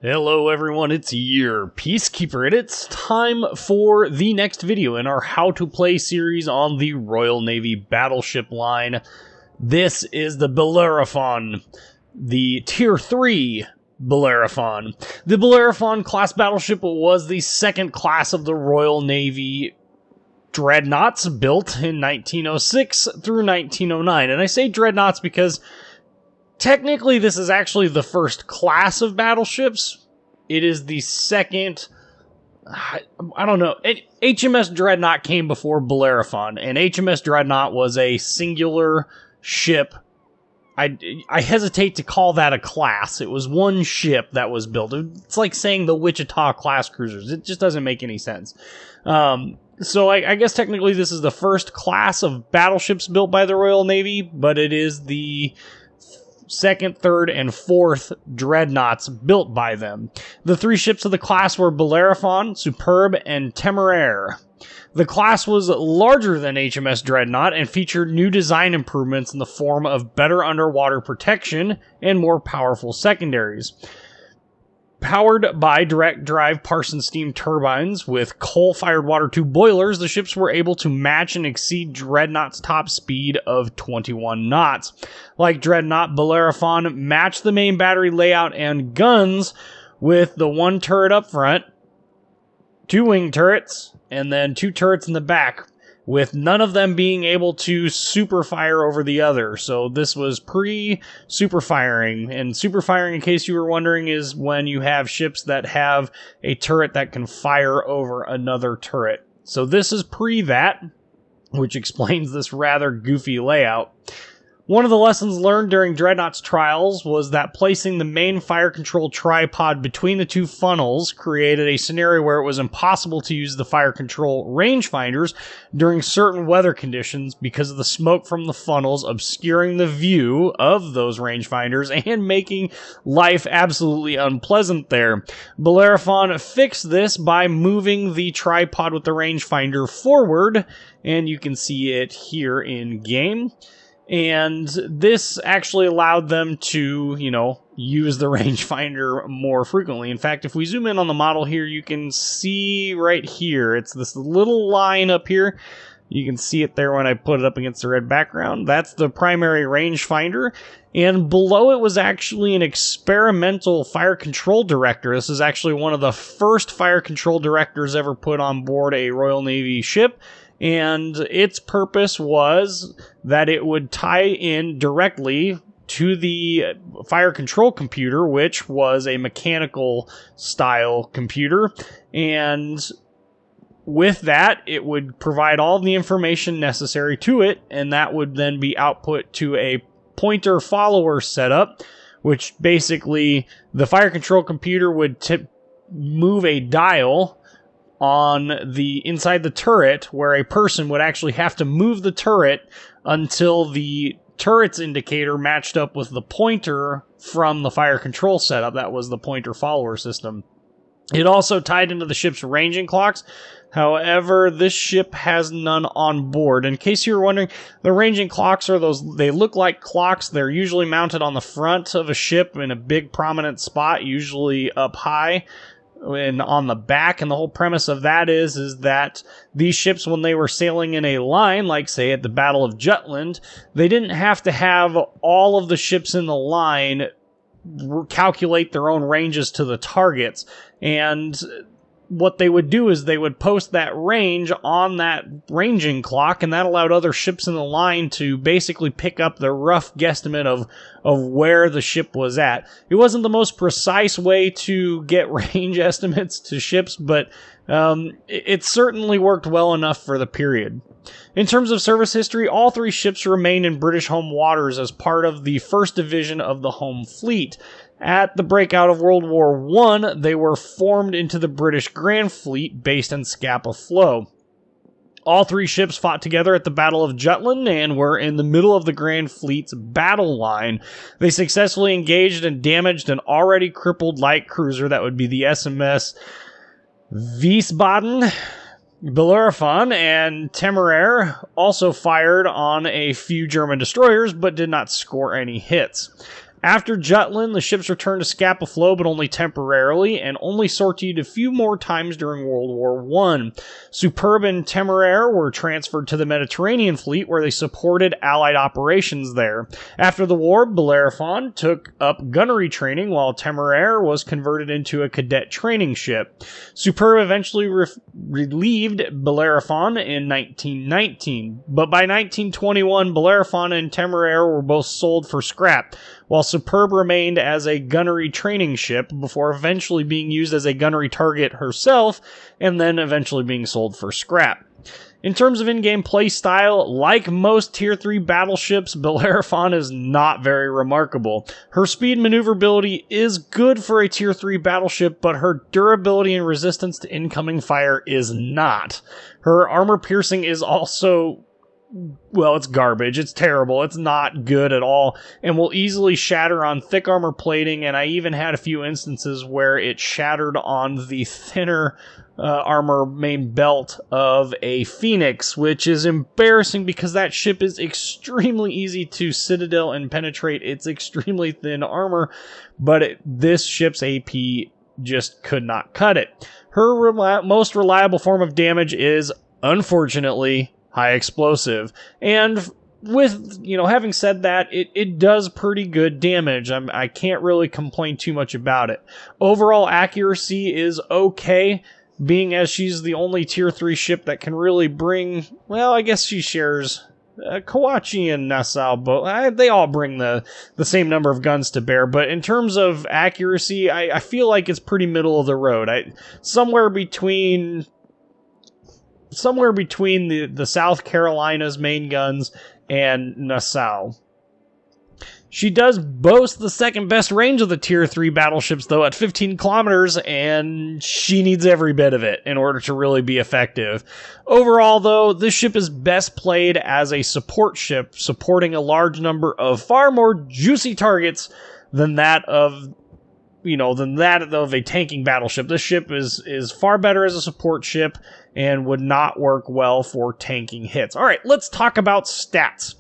Hello everyone, it's your Peacekeeper, and it's time for the next video in our How to Play series on the Royal Navy battleship line. This is the Bellerophon, the Tier 3 Bellerophon. The Bellerophon class battleship was the second class of the Royal Navy dreadnoughts built in 1906 through 1909. And I say dreadnoughts because technically, this is actually the first class of battleships. It is the second. I don't know. HMS Dreadnought came before Bellerophon, and HMS Dreadnought was a singular ship. I hesitate to call that a class. It was one ship that was built. It's like saying the Wichita class cruisers. It just doesn't make any sense. So I guess technically this is the first class of battleships built by the Royal Navy, but it is the second, third, and fourth dreadnoughts built by them. The three ships of the class were Bellerophon, Superb, and Temeraire. The class was larger than HMS Dreadnought and featured new design improvements in the form of better underwater protection and more powerful secondaries. Powered by direct drive Parson steam turbines with coal-fired water tube boilers, the ships were able to match and exceed Dreadnought's top speed of 21 knots. Like Dreadnought, Bellerophon matched the main battery layout and guns with the one turret up front, two wing turrets, and then two turrets in the back, with none of them being able to super fire over the other. So this was pre-super firing. And super firing, in case you were wondering, is when you have ships that have a turret that can fire over another turret. So this is pre that, which explains this rather goofy layout. One of the lessons learned during Dreadnought's trials was that placing the main fire control tripod between the two funnels created a scenario where it was impossible to use the fire control rangefinders during certain weather conditions because of the smoke from the funnels obscuring the view of those rangefinders and making life absolutely unpleasant there. Bellerophon fixed this by moving the tripod with the rangefinder forward, and you can see it here in game. And this actually allowed them to, use the rangefinder more frequently. In fact, if we zoom in on the model here, you can see right here, it's this little line up here. You can see it there when I put it up against the red background. That's the primary rangefinder. And below it was actually an experimental fire control director. This is actually one of the first fire control directors ever put on board a Royal Navy ship. And its purpose was that it would tie in directly to the fire control computer, which was a mechanical style computer. And with that, it would provide all the information necessary to it, and that would then be output to a pointer follower setup, which basically the fire control computer would move a dial on the inside the turret, where a person would actually have to move the turret until the turret's indicator matched up with the pointer from the fire control setup. That was the pointer follower system. It also tied into the ship's ranging clocks. However, this ship has none on board. In case you were wondering, the ranging clocks are they look like clocks. They're usually mounted on the front of a ship in a big prominent spot, usually up high and on the back. And the whole premise of that is that these ships, when they were sailing in a line, like say at the Battle of Jutland, they didn't have to have all of the ships in the line calculate their own ranges to the targets. And what they would do is they would post that range on that ranging clock, and that allowed other ships in the line to basically pick up the rough guesstimate of where the ship was at. It wasn't the most precise way to get range estimates to ships, but it certainly worked well enough for the period. In terms of service history, all three ships remained in British home waters as part of the 1st Division of the Home Fleet. At the breakout of World War I, they were formed into the British Grand Fleet based in Scapa Flow. All three ships fought together at the Battle of Jutland and were in the middle of the Grand Fleet's battle line. They successfully engaged and damaged an already crippled light cruiser that would be the SMS Wiesbaden. Bellerophon and Temeraire also fired on a few German destroyers, but did not score any hits. After Jutland, the ships returned to Scapa Flow, but only temporarily, and only sortied a few more times during World War I. Superb and Temeraire were transferred to the Mediterranean Fleet, where they supported Allied operations there. After the war, Bellerophon took up gunnery training, while Temeraire was converted into a cadet training ship. Superb eventually relieved Bellerophon in 1919, but by 1921, Bellerophon and Temeraire were both sold for scrap, while Superb remained as a gunnery training ship before eventually being used as a gunnery target herself, and then eventually being sold for scrap. In terms of in-game play style, like most Tier 3 battleships, Bellerophon is not very remarkable. Her speed and maneuverability is good for a Tier 3 battleship, but her durability and resistance to incoming fire is not. Her armor piercing is also, well, it's garbage. It's terrible. It's not good at all, and will easily shatter on thick armor plating, and I even had a few instances where it shattered on the thinner armor main belt of a Phoenix, which is embarrassing because that ship is extremely easy to citadel and penetrate. It's extremely thin armor, but this ship's AP just could not cut it. Her most reliable form of damage is, unfortunately, high explosive, and with, having said that, it does pretty good damage. I can't really complain too much about it. Overall accuracy is okay, being as she's the only Tier 3 ship that can really bring, well, I guess she shares Kawachi and Nassau, but they all bring the same number of guns to bear. But in terms of accuracy, I feel like it's pretty middle of the road. Somewhere between the South Carolina's main guns and Nassau. She does boast the second best range of the Tier 3 battleships, though, at 15 kilometers, and she needs every bit of it in order to really be effective. Overall, though, this ship is best played as a support ship, supporting a large number of far more juicy targets than that of a tanking battleship. This ship is far better as a support ship and would not work well for tanking hits. All right, let's talk about stats.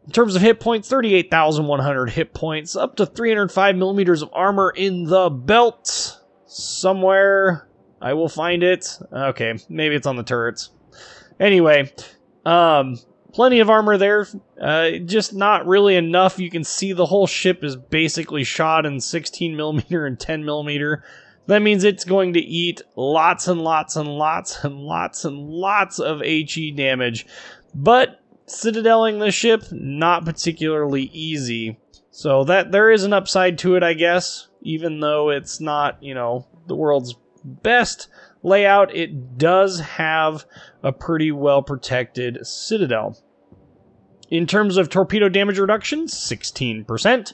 In terms of hit points, 38,100 hit points, up to 305 millimeters of armor in the belt. Somewhere, I will find it. Okay, maybe it's on the turrets. Anyway, plenty of armor there, just not really enough. You can see the whole ship is basically shot in 16 millimeter and 10 millimeter. That means it's going to eat lots and lots and lots and lots and lots of HE damage. But citadeling the ship, not particularly easy. So that there is an upside to it, I guess. Even though it's not, the world's best layout, it does have a pretty well protected citadel. In terms of torpedo damage reduction, 16%.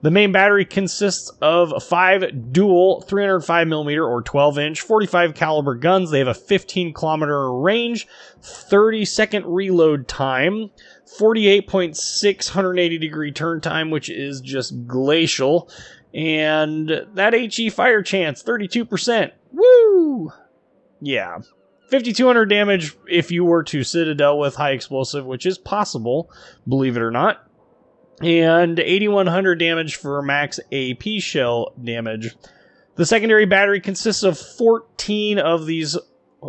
The main battery consists of 5 dual 305mm or 12-inch 45 caliber guns. They have a 15-kilometer range, 30-second reload time, 48.6 180-degree turn time, which is just glacial, and that HE fire chance, 32%. Woo! Yeah. 5,200 damage if you were to citadel with high explosive, which is possible, believe it or not. And 8,100 damage for max AP shell damage. The secondary battery consists of 14 of these,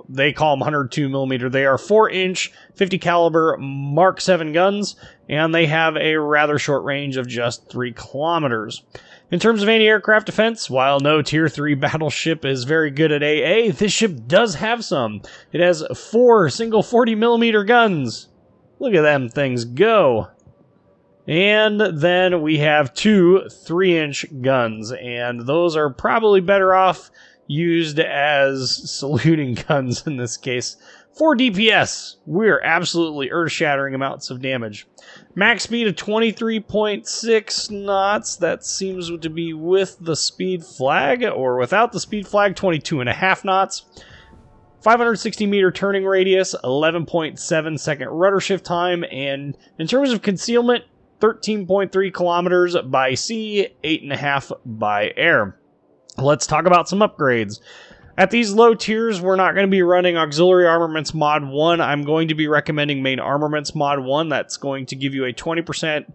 they call them 102mm. They are 4-inch, 50 caliber Mark 7 guns, and they have a rather short range of just 3 kilometers. In terms of anti-aircraft defense, while no Tier 3 battleship is very good at AA, this ship does have some. It has 4 single 40mm guns. Look at them things go. And then we have 2 3-inch guns, and those are probably better off used as saluting guns in this case. 4 DPS. We're absolutely earth-shattering amounts of damage. Max speed of 23.6 knots. That seems to be with the speed flag, or without the speed flag, 22.5 knots. 560 meter turning radius, 11.7 second rudder shift time, and in terms of concealment, 13.3 kilometers by sea, 8.5 by air. Let's talk about some upgrades. At these low tiers, we're not going to be running Auxiliary Armaments Mod 1. I'm going to be recommending Main Armaments Mod 1. That's going to give you a 20%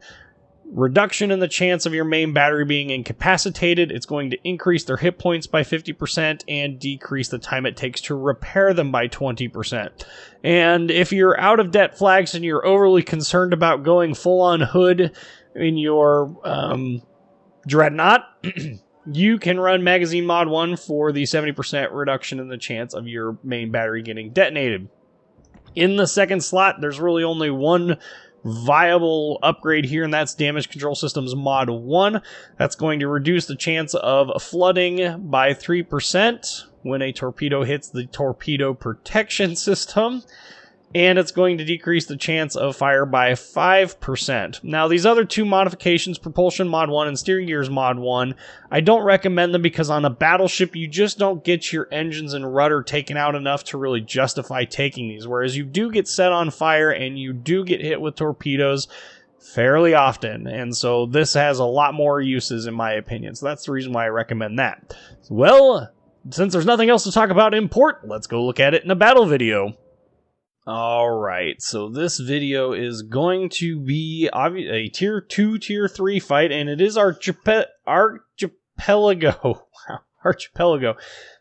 reduction in the chance of your main battery being incapacitated. It's going to increase their hit points by 50% and decrease the time it takes to repair them by 20%. And if you're out of debt flags and you're overly concerned about going full-on hood in your Dreadnought, you can run Magazine Mod 1 for the 70% reduction in the chance of your main battery getting detonated. In the second slot, there's really only one viable upgrade here, and that's Damage Control Systems Mod 1. That's going to reduce the chance of flooding by 3% when a torpedo hits the torpedo protection system, and it's going to decrease the chance of fire by 5%. Now, these other two modifications, Propulsion Mod 1 and Steering Gears Mod 1, I don't recommend them because on a battleship, you just don't get your engines and rudder taken out enough to really justify taking these, whereas you do get set on fire and you do get hit with torpedoes fairly often, and so this has a lot more uses in my opinion, so that's the reason why I recommend that. Well, since there's nothing else to talk about in port, let's go look at it in a battle video. Alright, so this video is going to be a Tier 2, Tier 3 fight, and it is Archipelago. Archipelago.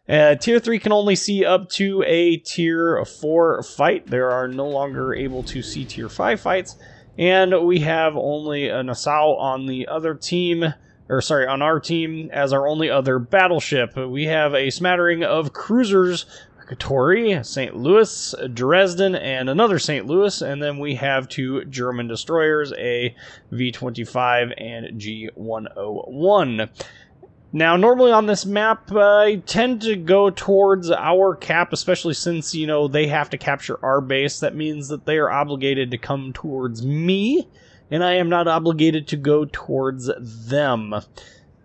Tier 3 can only see up to a Tier 4 fight. There are no longer able to see Tier 5 fights, and we have only a Nassau on the other team, on our team, as our only other battleship. We have a smattering of cruisers, Katori, St. Louis, Dresden, and another St. Louis, and then we have two German destroyers, a V-25 and G-101. Now, normally on this map, I tend to go towards our cap, especially since, you know, they have to capture our base. That means that they are obligated to come towards me, and I am not obligated to go towards them.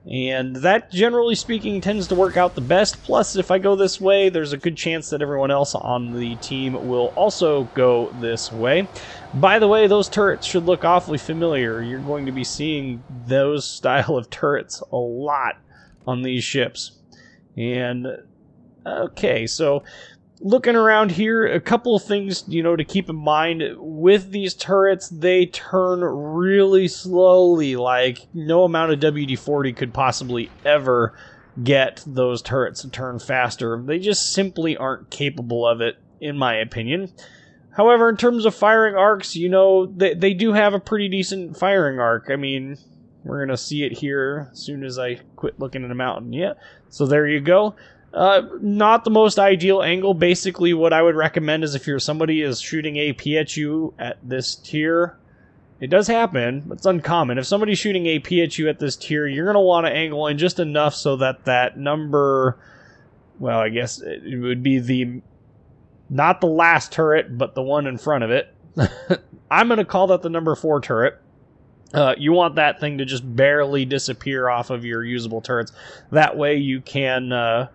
And that, generally speaking, tends to work out the best. Plus, if I go this way, there's a good chance that everyone else on the team will also go this way. By the way, those turrets should look awfully familiar. You're going to be seeing those style of turrets a lot on these ships. And, okay, so looking around here, a couple of things, you know, to keep in mind. With these turrets, they turn really slowly. Like, no amount of WD-40 could possibly ever get those turrets to turn faster. They just simply aren't capable of it, in my opinion. However, in terms of firing arcs, you know, they do have a pretty decent firing arc. I mean, we're going to see it here as soon as I quit looking at the mountain. Yeah, so there you go. Not the most ideal angle. Basically, what I would recommend is if somebody is shooting AP at you at this tier, it does happen, but it's uncommon. If somebody's shooting AP at you at this tier, you're going to want to angle in just enough so that that number, well, I guess it would be not the last turret, but the one in front of it. I'm going to call that the number 4 turret. You want that thing to just barely disappear off of your usable turrets. That way you can,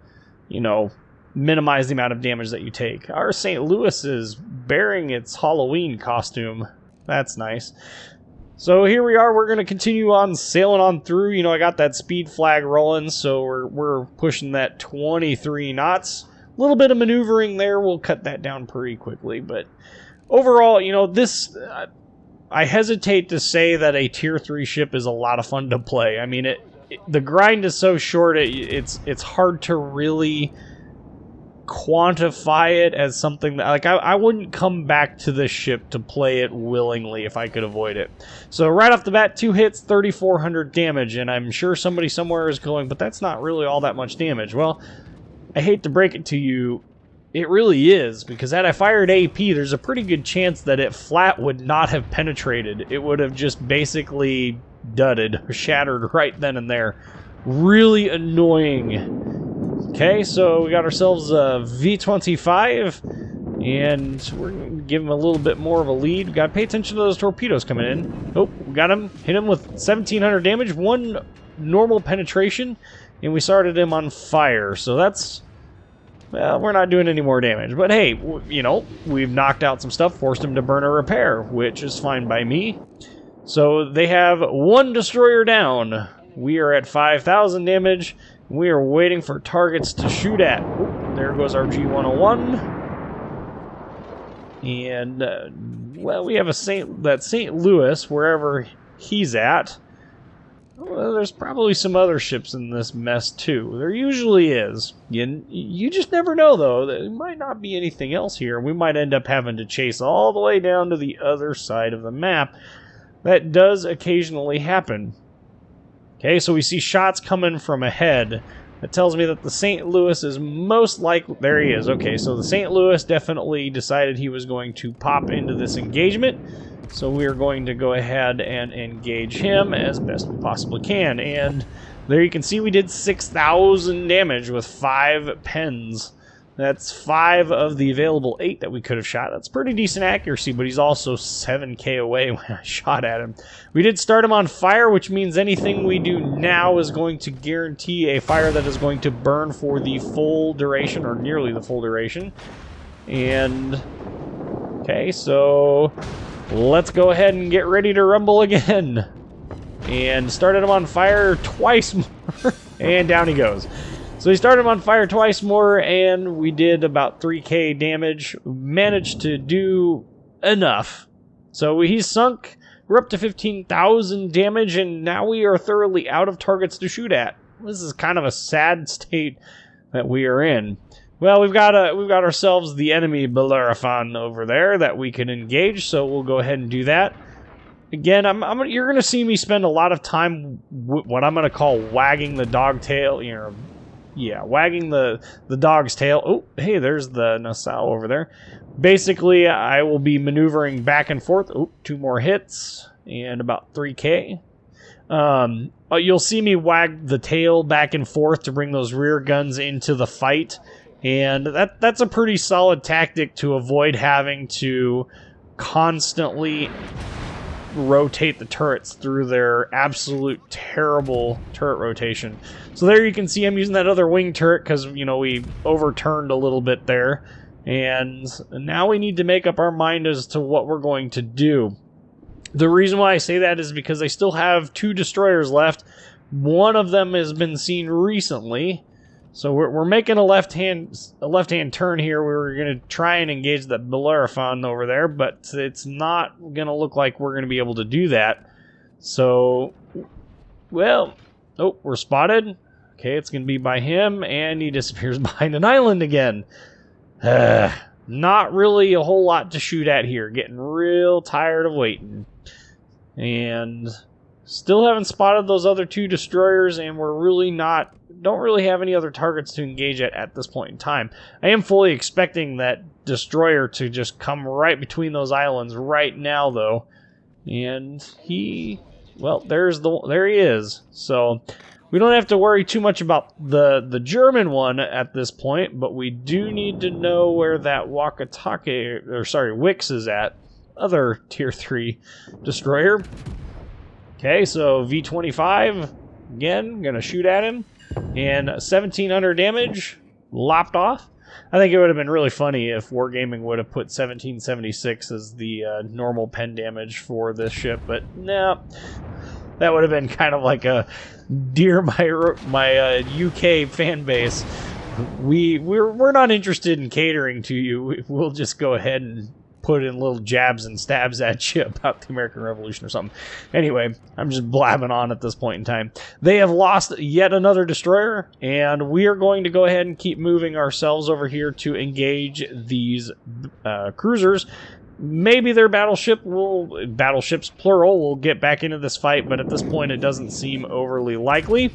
you know, minimize the amount of damage that you take. Our St. Louis is bearing its Halloween costume. That's nice. So here we are. We're going to continue on sailing on through. You know, I got that speed flag rolling, so we're pushing that 23 knots. A little bit of maneuvering there. We'll cut that down pretty quickly. But overall, you know, this... I hesitate to say that a Tier 3 ship is a lot of fun to play. I mean, the grind is so short, it's hard to really quantify it as something that, like, I wouldn't come back to this ship to play it willingly if I could avoid it. So right off the bat, 2 hits, 3,400 damage, and I'm sure somebody somewhere is going, but that's not really all that much damage. Well, I hate to break it to you, it really is, because had I fired AP, there's a pretty good chance that it flat would not have penetrated. It would have just basically dudded, or shattered right then and there. Really annoying. Okay, so we got ourselves a V-25, and we're going to give him a little bit more of a lead. We've got to pay attention to those torpedoes coming in. Oh, we got him. Hit him with 1,700 damage, 1 normal penetration, and we started him on fire. So that's... well, we're not doing any more damage. But hey, you know, we've knocked out some stuff, forced him to burn a repair, which is fine by me. So they have 1 destroyer down. We are at 5,000 damage. We are waiting for targets to shoot at. Ooh, there goes our G-101. And, well, we have that St. Louis, wherever he's at. Well, there's probably some other ships in this mess too. There usually is. You just never know, though. There might not be anything else here. We might end up having to chase all the way down to the other side of the map. That does occasionally happen. Okay, so we see shots coming from ahead. That tells me that the St. Louis is most likely... There he is. Okay, so the St. Louis definitely decided he was going to pop into this engagement. So we are going to go ahead and engage him as best we possibly can. And there you can see we did 6,000 damage with 5 pens. That's 5 of the available 8 that we could have shot. That's pretty decent accuracy, but he's also 7k away when I shot at him. We did start him on fire, which means anything we do now is going to guarantee a fire that is going to burn for the full duration, or nearly the full duration. And, okay, so let's go ahead and get ready to rumble again. And started him on fire twice more, and down he goes. So we started him on fire twice more, and we did about 3k damage. Managed to do enough. So he's sunk. We're up to 15,000 damage, and now we are thoroughly out of targets to shoot at. This is kind of a sad state that we are in. Well, we've got ourselves the enemy Bellerophon over there that we can engage, so we'll go ahead and do that. Again, you're going to see me spend a lot of time what I'm going to call wagging the dog tail, you know. Yeah, wagging the dog's tail. Oh, hey, there's the Nassau over there. Basically, I will be maneuvering back and forth. Oh, 2 more hits and about 3k. You'll see me wag the tail back and forth to bring those rear guns into the fight. And that's a pretty solid tactic to avoid having to constantly rotate the turrets through their absolute terrible turret rotation. So there you can see I'm using that other wing turret because, you know, we overturned a little bit there. And now we need to make up our mind as to what we're going to do. The reason why I say that is because I still have 2 destroyers left. One of them has been seen recently. So we're making a left-hand turn here. We're going to try and engage that Bellerophon over there, but it's not going to look like we're going to be able to do that. So, well, oh, we're spotted. Okay, it's going to be by him, and he disappears behind an island again. Not really a whole lot to shoot at here. Getting real tired of waiting. And still haven't spotted those other 2 destroyers, and we're really don't really have any other targets to engage at this point in time. I am fully expecting that destroyer to just come right between those islands right now, though. And well, there he is. So we don't have to worry too much about the German one at this point, but we do need to know where that Wix is at. Other tier 3 destroyer. Okay, so V25, again, gonna shoot at him, and 1,700 damage, lopped off. I think it would have been really funny if Wargaming would have put 1776 as the normal pen damage for this ship, but no, that would have been kind of like a, dear my UK fan base, we're not interested in catering to you. We'll just go ahead and put in little jabs and stabs at you about the American Revolution or something. Anyway, I'm just blabbing on at this point in time. They have lost yet another destroyer, and we are going to go ahead and keep moving ourselves over here to engage these cruisers. Maybe their battleships plural will get back into this fight, but at this point it doesn't seem overly likely.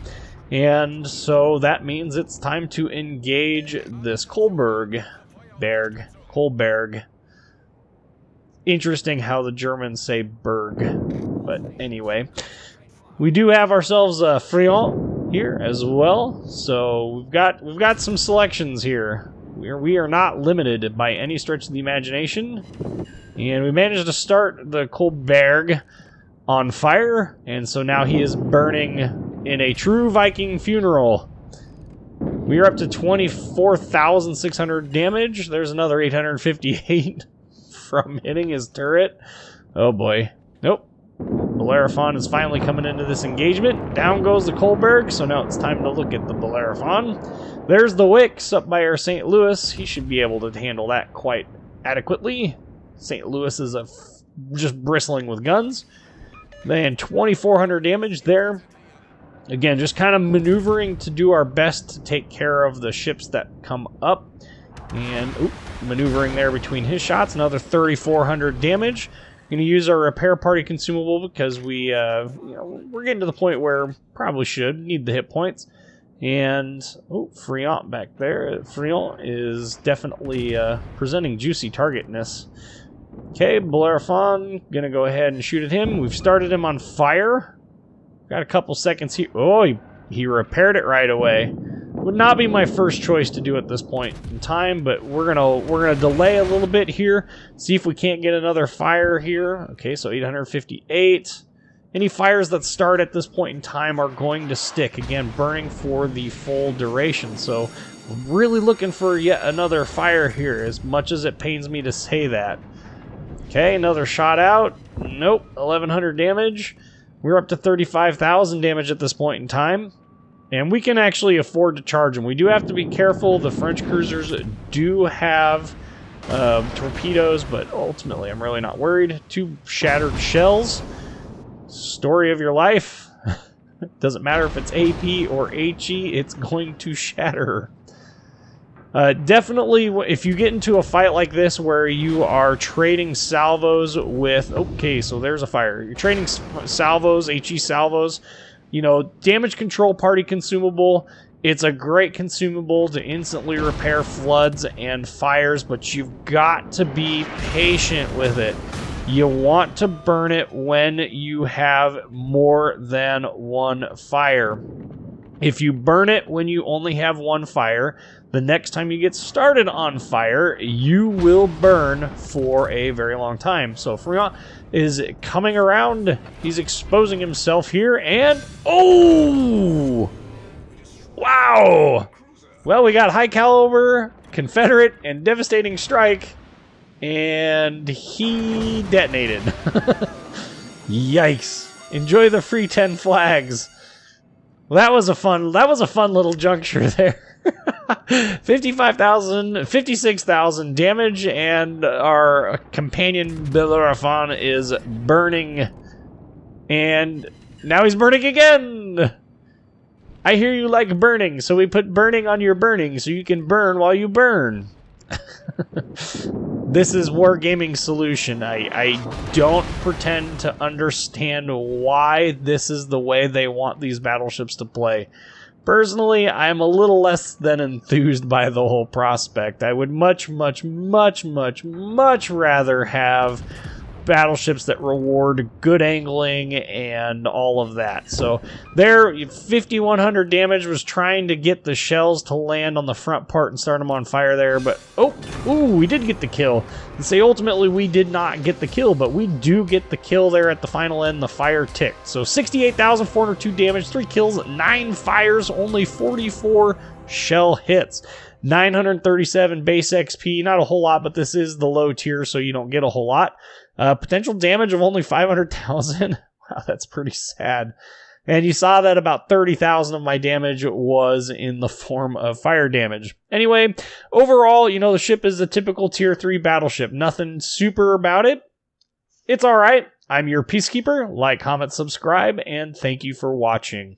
And so that means it's time to engage this Kolberg. Interesting how the Germans say Berg. But anyway, we do have ourselves a Friant here as well. So we've got some selections here. We are not limited by any stretch of the imagination. And we managed to start the Kolberg on fire, and so now he is burning in a true Viking funeral. We are up to 24,600 damage. There's another 858 from hitting his turret. Oh boy. Nope. Bellerophon is finally coming into this engagement. Down goes the Kolberg, so now it's time to look at the Bellerophon. There's the Wix up by our St. Louis. He should be able to handle that quite adequately. St. Louis is just bristling with guns. Then 2,400 damage there. Again, just kind of maneuvering to do our best to take care of the ships that come up. And maneuvering there between his shots, another 3,400 damage. Going to use our repair party consumable because we're getting to the point where probably should need the hit points. And Friant back there. Friant is definitely presenting juicy targetness. Okay, Bellerophon, gonna go ahead and shoot at him. We've started him on fire. Got a couple seconds here. Oh, he repaired it right away. Would not be my first choice to do at this point in time, but we're gonna delay a little bit here. See if we can't get another fire here. Okay, so 858. Any fires that start at this point in time are going to stick. Again, burning for the full duration. So we're really looking for yet another fire here, as much as it pains me to say that. Okay, another shot out. Nope, 1,100 damage. We're up to 35,000 damage at this point in time. And we can actually afford to charge them. We do have to be careful. The French cruisers do have torpedoes, but ultimately I'm really not worried. 2 shattered shells. Story of your life. Doesn't matter if it's AP or HE, it's going to shatter. Definitely, if you get into a fight like this where you are trading salvos with... Okay, so there's a fire. You're trading salvos, HE salvos. You know, damage control party consumable. It's a great consumable to instantly repair floods and fires, but you've got to be patient with it. You want to burn it when you have more than one fire. If you burn it when you only have one fire, the next time you get started on fire, you will burn for a very long time. So Friant is coming around. He's exposing himself here, and oh! Wow! Well, we got high caliber, Confederate, and devastating strike, and he detonated. Yikes! Enjoy the free 10 flags. Well, that was a fun little juncture there. 56,000 damage, and our companion Bellerophon is burning. And now he's burning again! I hear you like burning, so we put burning on your burning so you can burn while you burn. This is Wargaming's solution. I don't pretend to understand why this is the way they want these battleships to play. Personally, I'm a little less than enthused by the whole prospect. I would much rather have battleships that reward good angling and all of that. So there, 5,100 damage was trying to get the shells to land on the front part and start them on fire there, but we did get the kill. And say ultimately we did not get the kill, but we do get the kill there at the final end. The fire ticked. So 68,402 damage, 3 kills, 9 fires, only 44 shell hits. 937 base XP, not a whole lot, but this is the low tier, so you don't get a whole lot. Potential damage of only 500,000. Wow, that's pretty sad. And you saw that about 30,000 of my damage was in the form of fire damage. Anyway, overall, you know, the ship is a typical tier 3 battleship. Nothing super about it. It's alright. I'm your Peacekeeper. Like, comment, subscribe, and thank you for watching.